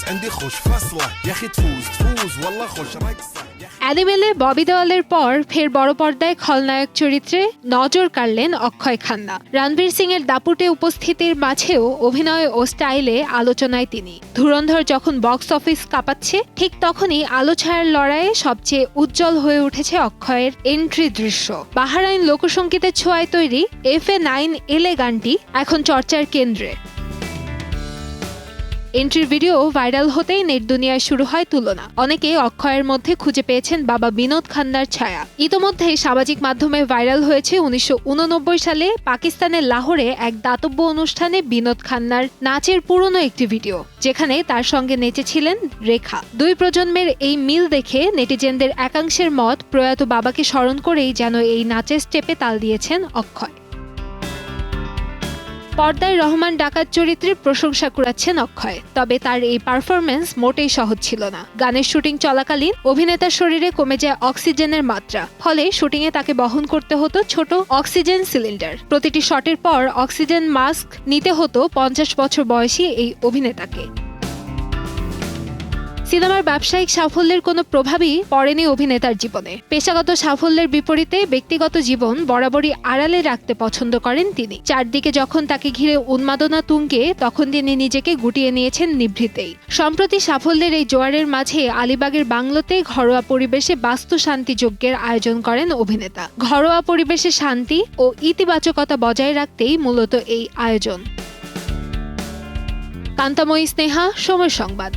عندي خوش فصله يا اخي تفوز والله خوش رقصه অ্যানিমেলে ববি দেওয়ালের পর ফের বড় পর্দায় খলনায়ক চরিত্রে নজর কাড়লেন অক্ষয় খান্না। রণবীর সিং এর দাপুটে উপস্থিতির মাঝেও অভিনয় ও স্টাইলে আলোচনায় তিনি। ধুরন্ধর যখন বক্স অফিস কাঁপাচ্ছে, ঠিক তখনই আলো ছায়ার লড়াইয়ে সবচেয়ে উজ্জ্বল হয়ে উঠেছে অক্ষয়ের এন্ট্রি দৃশ্য। বাহারাইন লোকসঙ্গীতের ছোঁয়ায় তৈরি FA9 এলে গানটি এখন চর্চার কেন্দ্রে। এন্ট্রির ভিডিও ভাইরাল হতেই নেট দুনিয়ায় শুরু হয় তুলনা। অনেকে অক্ষয়ের মধ্যে খুঁজে পেয়েছেন বাবা বিনোদ খান্নার ছায়া। ইতোমধ্যেই সামাজিক মাধ্যমে ভাইরাল হয়েছে 1989 সালে পাকিস্তানের লাহোরে এক দাতব্য অনুষ্ঠানে বিনোদ খান্নার নাচের পুরনো একটি ভিডিও, যেখানে তার সঙ্গে নেচেছিলেন রেখা। দুই প্রজন্মের এই মিল দেখে নেটিজেনদের একাংশের মত, প্রয়াত বাবাকে স্মরণ করেই যেন এই নাচের স্টেপে তাল দিয়েছেন অক্ষয়। পর্দায় রহমান ডাকাত চরিত্রের প্রশংসা কুড়াচ্ছেন অক্ষয়, তবে তার এই পারফরম্যান্স মোটেই সহজ ছিল না। গানের শুটিং চলাকালীন অভিনেতার শরীরে কমে যায় অক্সিজেনের মাত্রা, ফলে শুটিংয়ে তাকে বহন করতে হতো ছোট অক্সিজেন সিলিন্ডার। প্রতিটি শটের পর অক্সিজেন মাস্ক নিতে হতো 50 বছর বয়সী এই অভিনেতাকে। সিনেমার ব্যবসায়িক সাফল্যের কোনো প্রভাবই পড়েনি অভিনেতার জীবনে। পেশাগত সাফল্যের বিপরীতে ব্যক্তিগত জীবন বরাবরই আড়ালে রাখতে পছন্দ করেন তিনি। চারদিকে যখন তাকে ঘিরে উন্মাদনা তুঙ্গে, তখন তিনি নিজেকে গুটিয়ে নিয়েছেন নিভৃতেই। সম্প্রতি সাফল্যের এই জোয়ারের মাঝে আলিবাগের বাংলোতে ঘরোয়া পরিবেশে বাস্তু শান্তি যজ্ঞের আয়োজন করেন অভিনেতা। ঘরোয়া পরিবেশে শান্তি ও ইতিবাচকতা বজায় রাখতেই মূলত এই আয়োজন। কান্তাময়ী স্নেহা, সময় সংবাদ।